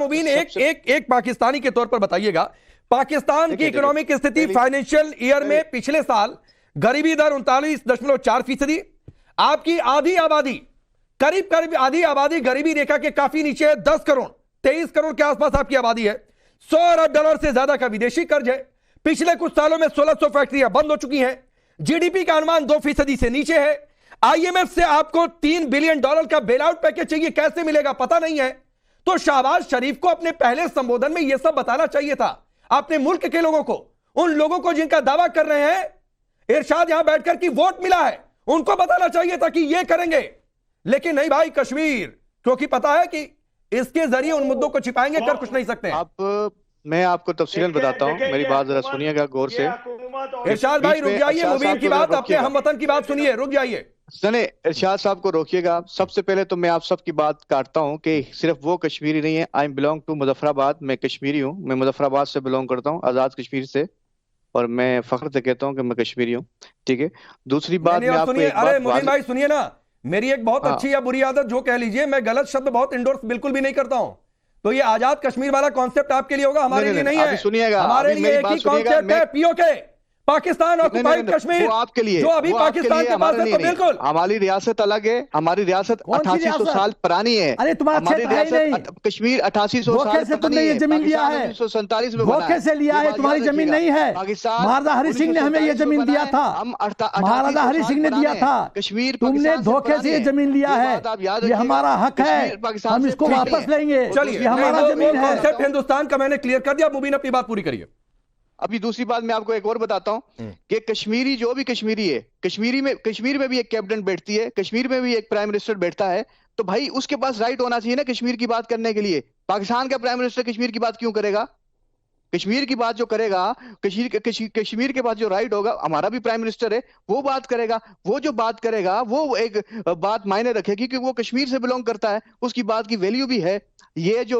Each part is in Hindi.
मुबीन, एक पाकिस्तानी के तौर पर बताइएगा, पाकिस्तान की इकोनॉमिक स्थिति फाइनेंशियल ईयर में पिछले साल गरीबी दर 39.4%, आपकी आधी आबादी, करीब आधी आबादी गरीबी रेखा के काफी नीचे है, 10 करोड़ 23 करोड़ के आसपास आपकी आबादी है, $100 अरब से ज्यादा का विदेशी कर्ज है, पिछले कुछ सालों में 1600 फैक्ट्रियां बंद हो चुकी हैं, जीडीपी का अनुमान 2% से नीचे है, आईएमएफ से आपको $3 बिलियन का बेल आउट पैकेज चाहिए, कैसे मिलेगा पता नहीं है। तो शहबाज शरीफ को अपने पहले संबोधन में यह सब बताना चाहिए था अपने मुल्क के लोगों को, उन लोगों को जिनका दावा कर रहे हैं इरशाद यहां बैठकर कि वोट मिला है, उनको बताना चाहिए था कि ये करेंगे। लेकिन नहीं भाई, कश्मीर, क्योंकि पता है कि इसके जरिए उन मुद्दों को छिपाएंगे, कर कुछ नहीं सकते। मैं आपको तफसीलन बताता हूं, मेरी बात जरा सुनिएगा गौर से। इरशाद भाई रुक जाइए, मुबीन की बात, अपने हमवतन की बात सुनिए, रुक जाइए। सुने, इरशाद साहब को रोकिएगा। सबसे पहले तो मैं आप सबकी बात काटता हूं कि सिर्फ वो कश्मीरी नहीं है, आई बिलोंग टू मुजफ्फराबाद, मैं कश्मीरी हूं, मैं मुजफ्फराबाद से बिलोंग करता हूं, आजाद कश्मीर से, और मैं फख्र से कहता हूं कि मैं कश्मीरी हूं। ठीक है, दूसरी बात मैं आपको अरे मुबीन भाई सुनिए ना, मेरी एक बहुत अच्छी या बुरी आदत जो कह लीजिए, मैं गलत शब्द बहुत इंडोर्स बिल्कुल भी नहीं करता हूं, तो ये आजाद कश्मीर वाला कॉन्सेप्ट आपके लिए होगा, हमारे लिए नहीं है। सुनिएगा, हमारे लिए एक ही कॉन्सेप्ट है, पीओके, पाकिस्तान ऑक्युपाइड कश्मीर, आपके लिए जो अभी पाकिस्तान के पास है। तो बिल्कुल हमारी रियासत अलग है, हमारी रियासत 8800 साल पुरानी है। अरे तुम्हारी रियासत कश्मीर 8800 साल तुमने ये जमीन लिया है, 1947 में वो कैसे लिया है? तुम्हारी जमीन नहीं है, महाराजा हरि सिंह ने हमें ये जमीन दिया था, महाराजा हरि सिंह ने दिया था, कश्मीर तुमने धोखे से ये जमीन लिया है, ये हमारा हक है, हम इसको वापस लेंगे, चलिए हमारा जमीन है। कॉन्सेप्ट हिंदुस्तान का मैंने क्लियर कर दिया, मुबीन अपनी बात पूरी करिए। अभी दूसरी बात मैं आपको एक और बताता हूं कि कश्मीरी, जो भी कश्मीरी है, कश्मीर में भी एक कैबिनेट बैठती है, कश्मीर में भी एक प्राइम मिनिस्टर बैठता है, तो भाई उसके पास राइट होना चाहिए ना कश्मीर की बात करने के लिए। पाकिस्तान का प्राइम मिनिस्टर कश्मीर की बात क्यों करेगा? कश्मीर की बात जो करेगा, कश्मीर के पास जो राइट होगा, हमारा भी प्राइम मिनिस्टर है, वो बात करेगा, वो जो बात करेगा वो एक बात मायने रखेगी कि वो कश्मीर से बिलोंग करता है, उसकी बात की वैल्यू भी है। ये जो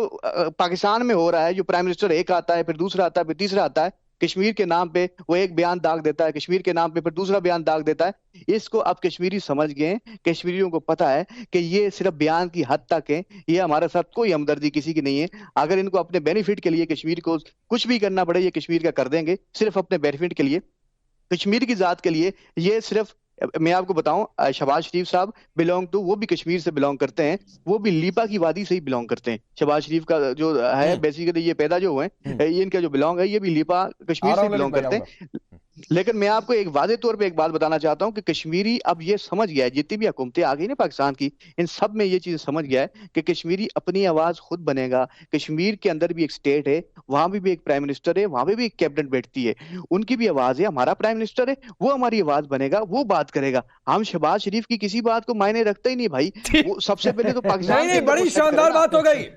पाकिस्तान में हो रहा है, जो प्राइम मिनिस्टर एक आता है, फिर दूसरा आता है, फिर तीसरा आता है, कश्मीर के नाम पे वो एक बयान दाग देता है, कश्मीर के नाम पे फिर दूसरा बयान दाग देता है। इसको अब कश्मीरी समझ गए, कश्मीरियों को पता है कि ये सिर्फ बयान की हद तक है, ये हमारे साथ कोई हमदर्दी किसी की नहीं है। अगर इनको अपने बेनिफिट के लिए कश्मीर को कुछ भी करना पड़े, ये कश्मीर का कर देंगे, सिर्फ अपने बेनिफिट के लिए, कश्मीर की जात के लिए। ये सिर्फ मैं आपको बताऊं, शहबाज शरीफ साहब बिलोंग टू, वो भी कश्मीर से बिलोंग करते हैं, वो भी लीपा की वादी से ही बिलोंग करते हैं। शहबाज शरीफ का जो है बेसिकली, ये पैदा जो हुए हैं, ये इनका जो बिलोंग है, ये भी लीपा कश्मीर से बिलोंग करते हैं। लेकिन मैं आपको एक वादे तौर पे एक बात बताना चाहता हूं कि कश्मीरी अब ये समझ गया है, जितनी भी हुकूमतें आ गई ना पाकिस्तान की, इन सब में ये चीज समझ गया है कि कश्मीरी अपनी आवाज खुद बनेगा। कश्मीर के अंदर भी एक स्टेट है, वहां भी एक प्राइम मिनिस्टर है, वहां भी एक कैबिनेट बैठती है, उनकी भी आवाज है, हमारा प्राइम मिनिस्टर है, वो हमारी आवाज बनेगा, वो बात करेगा। हम शहबाज शरीफ की किसी बात को मायने रखते ही नहीं भाई। वो सबसे पहले तो पाकिस्तान नहीं, बड़ी शानदार बात हो गई।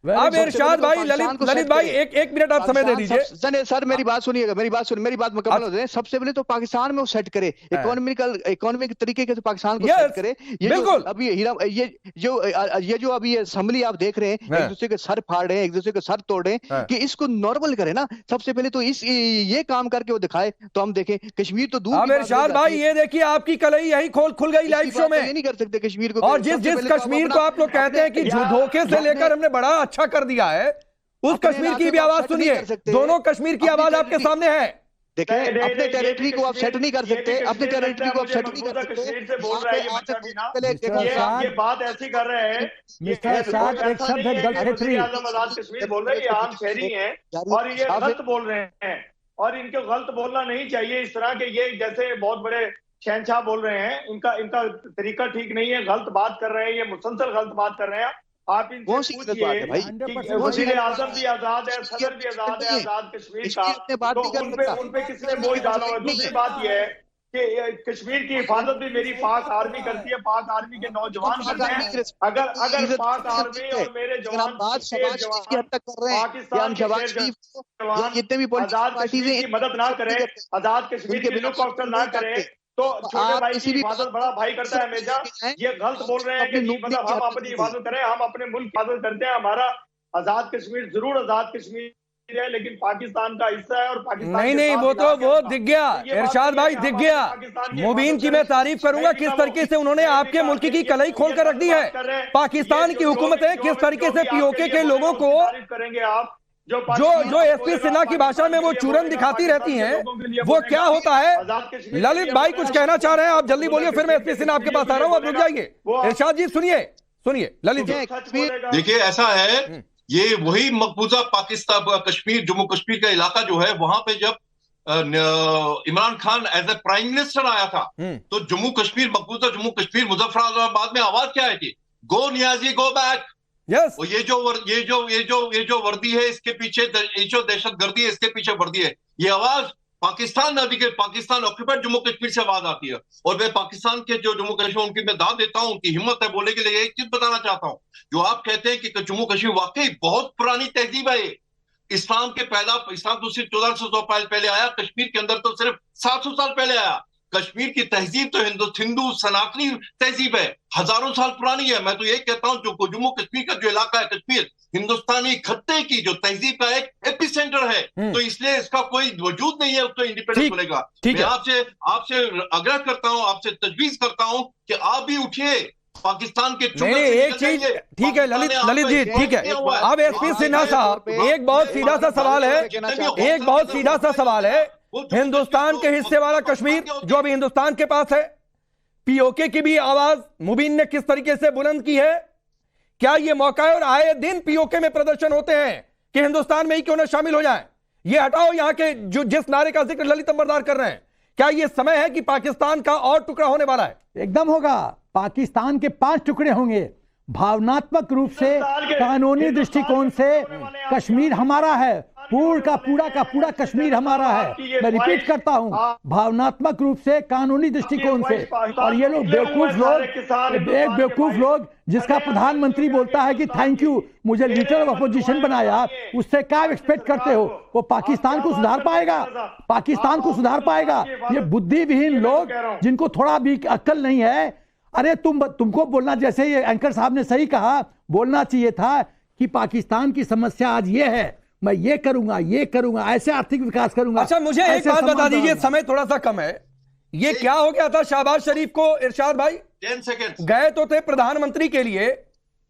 अब इरशाद भाई, ललित भाई, एक मिनट आप समय दे दीजिए। सर मेरी बात सुनिएगा, मेरी बात मुकम्मल हो जाए। सबसे पहले तो पाकिस्तान में वो सेट करे, इकोनॉमिक तरीके के तो पाकिस्तान को सेट करे। बिल्कुल। अभी ये जो अभी असेंबली आप देख रहे हैं, एक दूसरे के सर फाड़ रहे हैं, एक दूसरे के सर तोड़ रहे हैं, कि इसको नॉर्मल करे ना। सबसे पहले तो ये काम करके वो दिखाए, तो हम देखें। कश्मीर तो दूर। अब इरशाद भाई ये देखिए, आपकी कलई यही खुल गई लाइव शो में। ये नहीं कर सकते कश्मीर को, और जिस कश्मीर को आप लोग कहते हैं कि धोखे से लेकर हमने बड़ा अच्छा कर दिया है, उस कश्मीर की भी आवाज सुनिए। दोनों कश्मीर की आवाज आपके सामने है। देखिए, अपने टेरिटरी को आप सेट नहीं कर सकते, अपने टेरिटरी को आप सेट नहीं कर सकते। कश्मीर से बोल रहा है ये बात ऐसी कर रहे हैं, मिस्टर साहब एक शब्द है टेरिटरी, आजाद कश्मीर बोल रहे हैं, ये आम शहरी हैं और ये गलत बोल रहे हैं, और इनको गलत बोलना नहीं चाहिए। इस तरह के ये जैसे बहुत बड़े शहनशाह बोल रहे हैं, इनका तरीका ठीक नहीं है, गलत बात कर रहे हैं, ये मुसलसल गलत बात कर रहे हैं। आप इनसे पूछिए, वज़ीर आज़म भी आजाद है, सदर भी आजाद है, आजाद कश्मीर का, तो उन पे किसने बोझ डाला हुआ है? दूसरी बात यह है कि कश्मीर की हिफाजत भी मेरी पाक आर्मी करती है, पाक आर्मी के नौजवान करते हैं। अगर पाक आर्मी और मेरे जवान जितने भी आजाद कश्मीर की मदद ना करें, आजाद कश्मीर की लुक आफ्टर ना करें, तो छोटे भाई की हिफाजत बड़ा भाई करता है हमेशा। ये गलत बोल रहे हैं कि मतलब हम अपनी हिफाजत करें, हम अपने मुल्क की हिफाजत करते हैं। हमारा आजाद कश्मीर जरूर आजाद कश्मीर है, लेकिन पाकिस्तान का हिस्सा है और पाकिस्तान नहीं वो तो वो दिख गया इरशाद भाई, दिख गया। मुबीन की मैं तारीफ करूंगा किस तरीके से उन्होंने आपके मुल्क की कलई खोल कर रख दी है। पाकिस्तान की हुकूमत है किस तरीके से पीओके के लोगों को करेंगे आप जो एसपी सिन्हा की भाषा में वो चूरन दिखाती रहती हैं, वो क्या होता है। ललित भाई कुछ कहना चाह रहे हैं, आप जल्दी बोलिए, फिर मैं एसपी सिन्हा आपके पास आ रहा हूं, आप रुक जाइए। इरशाद जी सुनिए ललित जी। देखिए ऐसा है, ये वही मकबूजा पाकिस्तान कश्मीर जम्मू कश्मीर का इलाका जो है, वहां पे जब Imran Khan as a prime minister आया था तो जम्मू कश्मीर मकबूजा जम्मू कश्मीर मुजफ्फराबाद में आवाज क्या आई थी, गो नियाजी गो बैक। यस, ये जो वर्दी है इसके पीछे, ये जो दहशतगर्दी है इसके पीछे वर्दी है, ये आवाज पाकिस्तान नदी के पाकिस्तान ऑक्यूपाइड जम्मू कश्मीर से आवाज आती है। और मैं पाकिस्तान के जो जम्मू कश्मीर उनकी मैं दाद देता हूं, उनकी हिम्मत है बोलने के लिए। एक चीज बताना चाहता हूं, जो आप कहते हैं कि जम्मू कश्मीर वाकई बहुत पुरानी तहजीब है। इस्लाम दूसरी 1400 साल पहले आया, कश्मीर के अंदर तो सिर्फ 700 साल पहले आया। कश्मीर की तहजीब तो हिंदू सनातनी तहजीब है, हजारों साल पुरानी है। मैं तो ये कहता हूं जो जम्मू कश्मीर का जो इलाका है, कश्मीर हिंदुस्तानी खत्ते की जो तहजीब का एक एपिसेंटर है, तो इसलिए इसका कोई वजूद नहीं है उसको इंडिपेंडेंस मिलेगा। मैं आपसे आग्रह करता हूं, आपसे तजवीज करता हूं कि आप भी उठिए, पाकिस्तान के एक चीज ठीक है ललित जी, ठीक है। अब एसपी सिन्हा साहब, एक बहुत सीधा सा सवाल है, हिंदुस्तान के हिस्से वाला कश्मीर जो अभी हिंदुस्तान के पास है, पीओके की भी आवाज मुबीन ने किस तरीके से बुलंद की है। क्या यह मौका है, और आए दिन पीओके में प्रदर्शन होते हैं कि हिंदुस्तान में ही क्यों ना शामिल हो जाए। ये हटाओ यहां के जो जिस नारे का जिक्र ललित अंबरदार कर रहे हैं, क्या यह समय है कि पाकिस्तान का और टुकड़ा होने वाला है? एकदम होगा। पाकिस्तान के 5 टुकड़े होंगे। भावनात्मक रूप से, कानूनी दृष्टिकोण से कश्मीर हमारा है, पूरा का पूरा कश्मीर हमारा है। मैं रिपीट करता हूं, भावनात्मक रूप से, कानूनी दृष्टिकोण से। और ये लोग बेवकूफ लोग जिसका प्रधानमंत्री बोलता है कि थैंक यू मुझे लीडर ऑफ अपोजिशन बनाया, उससे क्या एक्सपेक्ट करते हो? वो पाकिस्तान को सुधार पाएगा? ये बुद्धिविहीन लोग जिनको थोड़ा भी अक्ल नहीं है। अरे तुमको बोलना, जैसे ये एंकर साहब ने सही कहा, बोलना चाहिए था कि पाकिस्तान की समस्या आज ये है, मैं ये करूंगा, ऐसे आर्थिक विकास करूंगा। अच्छा, मुझे एक बात बता दीजिए, समय थोड़ा सा कम है, ये क्या हो गया था शहबाज शरीफ को? इरशाद भाई 10 सेकंड गए तो थे प्रधानमंत्री के लिए।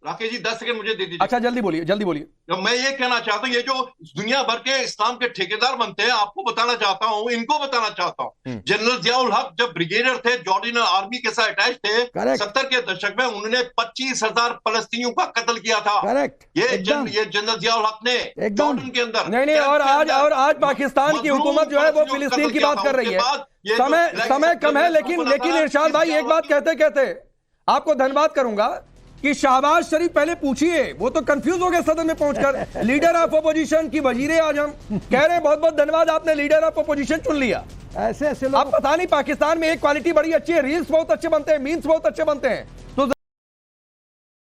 राकेश जी 10 सेकंड मुझे दे दीजिए। अच्छा जल्दी बोलिए। तो मैं ये कहना चाहता हूँ, ये जो दुनिया भर के इस्लाम के ठेकेदार बनते हैं, आपको बताना चाहता हूँ, इनको बताना चाहता हूँ, जनरल जियाउल हक जब ब्रिगेडियर थे, जॉर्डियन आर्मी के साथ अटैच थे, 70 के दशक में उन्होंने 25,000 फलस्तीनियों का कत्ल किया था। ये जनरल जियाउल हक ने जॉर्डन के अंदर। नहीं, और आज पाकिस्तान की हुकूमत जो है वो फिलिस्तीन की बात कर रही है। समय कम है, लेकिन इरशाद भाई एक बात कहते आपको धन्यवाद करूंगा कि शहबाज शरीफ, पहले पूछिए, वो तो कंफ्यूज हो गए सदन में पहुंचकर। लीडर ऑफ अपोजिशन की वजीरे आजम कह रहे हैं बहुत बहुत धन्यवाद, आपने लीडर ऑफ अपोजिशन चुन लिया। ऐसे लोग, आप पता नहीं, पाकिस्तान में एक क्वालिटी बड़ी अच्छी है, रील्स बहुत अच्छे बनते हैं, मीम्स बहुत अच्छे बनते हैं, तो